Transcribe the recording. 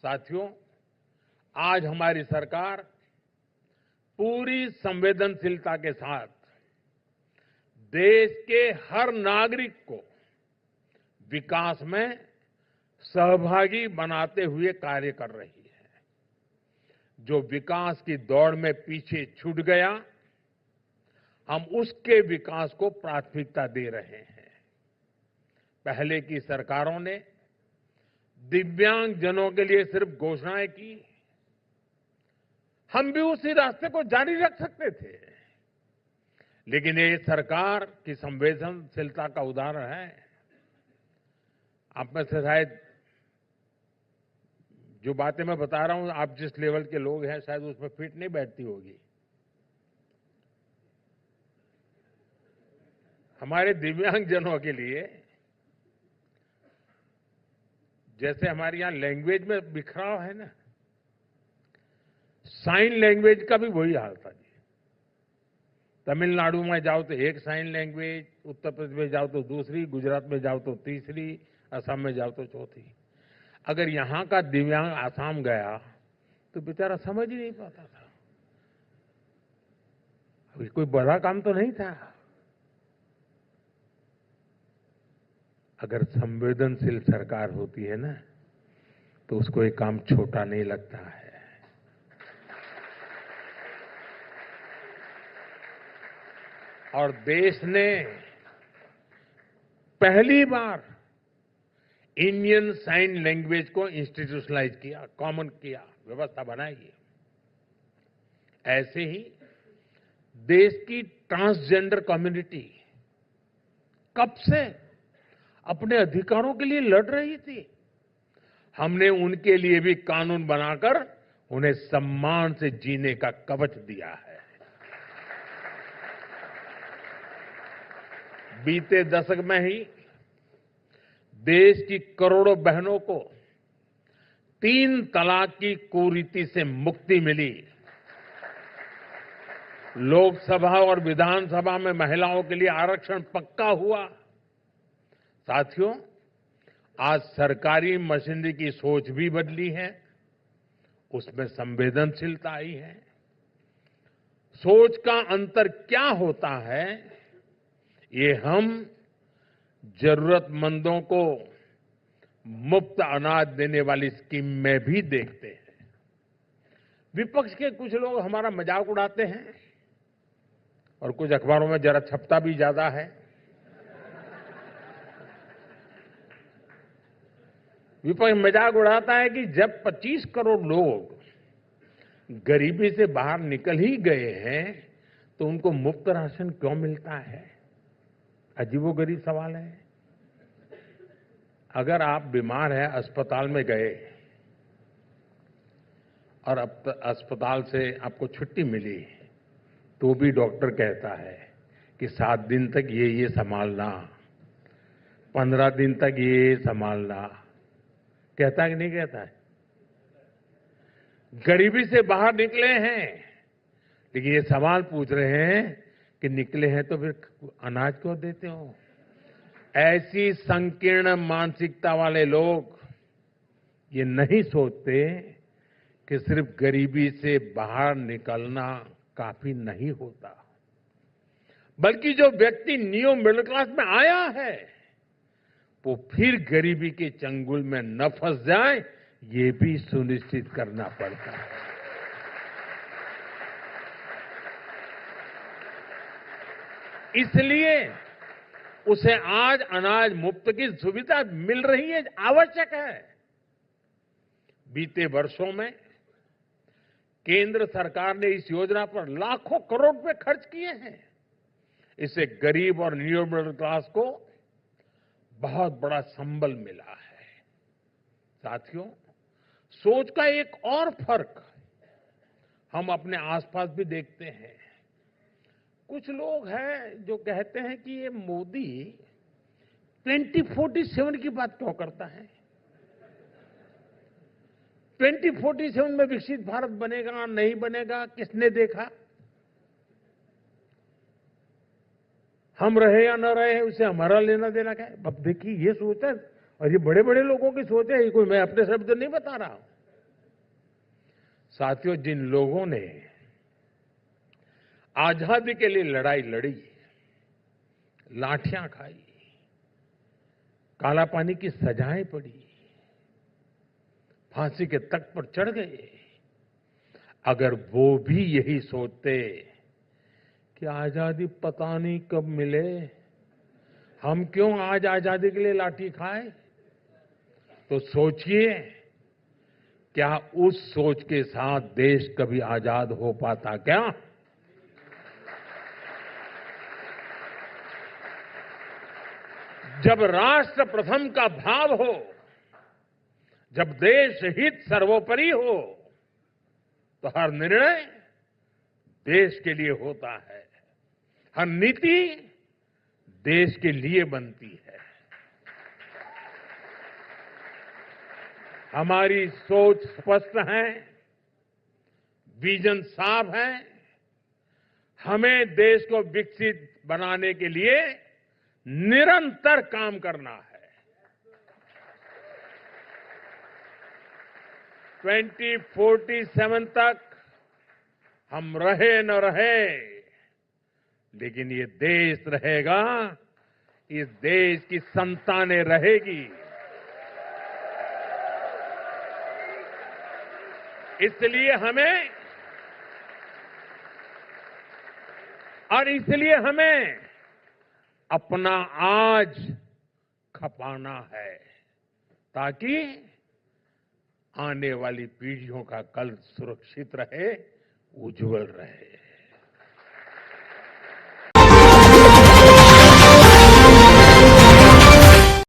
साथियों, आज हमारी सरकार पूरी संवेदनशीलता के साथ देश के हर नागरिक को विकास में सहभागी बनाते हुए कार्य कर रही है। जो विकास की दौड़ में पीछे छूट गया, हम उसके विकास को प्राथमिकता दे रहे हैं। पहले की सरकारों ने दिव्यांगजनों के लिए सिर्फ घोषणाएं की। हम भी उसी रास्ते को जारी रख सकते थे, लेकिन ये सरकार की संवेदनशीलता का उदाहरण है। आप में से शायद जो बातें मैं बता रहा हूं, आप जिस लेवल के लोग हैं शायद उसमें फिट नहीं बैठती होगी। हमारे दिव्यांगजनों के लिए जैसे हमारे यहां लैंग्वेज में बिखराव है ना, साइन लैंग्वेज का भी वही हाल था जी। तमिलनाडु में जाओ तो एक साइन लैंग्वेज, उत्तर प्रदेश में जाओ तो दूसरी, गुजरात में जाओ तो तीसरी, असम में जाओ तो चौथी। अगर यहां का दिव्यांग आसाम गया तो बेचारा समझ ही नहीं पाता था। अभी कोई बड़ा काम तो नहीं था। अगर संवेदनशील सरकार होती है ना, तो उसको एक काम छोटा नहीं लगता है। और देश ने पहली बार इंडियन साइन लैंग्वेज को इंस्टीट्यूशनलाइज किया, कॉमन किया, व्यवस्था बनाई है। ऐसे ही देश की ट्रांसजेंडर कम्युनिटी कब से अपने अधिकारों के लिए लड़ रही थी। हमने उनके लिए भी कानून बनाकर उन्हें सम्मान से जीने का कवच दिया है। बीते दशक में ही देश की करोड़ों बहनों को 3 तलाक की कुरीति से मुक्ति मिली। लोकसभा और विधानसभा में महिलाओं के लिए आरक्षण पक्का हुआ। साथियों, आज सरकारी मशीनरी की सोच भी बदली है, उसमें संवेदनशीलता आई है। सोच का अंतर क्या होता है, ये हम जरूरतमंदों को मुफ्त अनाज देने वाली स्कीम में भी देखते हैं। विपक्ष के कुछ लोग हमारा मजाक उड़ाते हैं और कुछ अखबारों में जरा छपता भी ज्यादा है। विपक्ष मजाक उड़ाता है कि जब 25 करोड़ लोग गरीबी से बाहर निकल ही गए हैं तो उनको मुफ्त राशन क्यों मिलता है। अजीबोगरीब सवाल है। अगर आप बीमार हैं, अस्पताल में गए और अब अस्पताल से आपको छुट्टी मिली, तो भी डॉक्टर कहता है कि 7 दिन तक ये संभालना, 15 दिन तक ये संभालना। कहता है कि नहीं कहता है। गरीबी से बाहर निकले हैं, लेकिन ये सवाल पूछ रहे हैं कि निकले हैं तो फिर अनाज क्यों देते हो। ऐसी संकीर्ण मानसिकता वाले लोग ये नहीं सोचते कि सिर्फ गरीबी से बाहर निकलना काफी नहीं होता, बल्कि जो व्यक्ति न्यू मिडिल क्लास में आया है वो फिर गरीबी के चंगुल में न फंस जाए, ये भी सुनिश्चित करना पड़ता है। इसलिए उसे आज अनाज मुफ्त की सुविधा मिल रही है, आवश्यक है। बीते वर्षों में केंद्र सरकार ने इस योजना पर लाखों करोड़ रुपए खर्च किए हैं। इससे गरीब और न्यू मिडिल क्लास को बहुत बड़ा संबल मिला है। साथियों, सोच का एक और फर्क हम अपने आसपास भी देखते हैं। कुछ लोग हैं जो कहते हैं कि ये मोदी 2047 की बात क्यों करता है। 2047 में विकसित भारत बनेगा नहीं बनेगा, किसने देखा। हम रहे या न रहे उससे हमारा लेना देना क्या है। अब देखिए, ये सोच है और ये बड़े बड़े लोगों की सोच है, ये कोई मैं अपने शब्द नहीं बता रहा हूं। साथियों, जिन लोगों ने आजादी के लिए लड़ाई लड़ी, लाठियां खाई, काला पानी की सजाएं पड़ी, फांसी के तख्त पर चढ़ गए, अगर वो भी यही सोचते कि आजादी पता नहीं कब मिले, हम क्यों आज आजादी के लिए लाठी खाए, तो सोचिए क्या उस सोच के साथ देश कभी आजाद हो पाता क्या? जब राष्ट्र प्रथम का भाव हो, जब देश हित सर्वोपरि हो, तो हर निर्णय देश के लिए होता है, हर नीति देश के लिए बनती है। हमारी सोच स्पष्ट है, विजन साफ है। हमें देश को विकसित बनाने के लिए निरंतर काम करना है। 2047 तक हम रहे न रहे, लेकिन ये देश रहेगा, इस देश की संतानें रहेगी। इसलिए हमें अपना आज खपाना है, ताकि आने वाली पीढ़ियों का कल सुरक्षित रहे, उज्जवल रहे।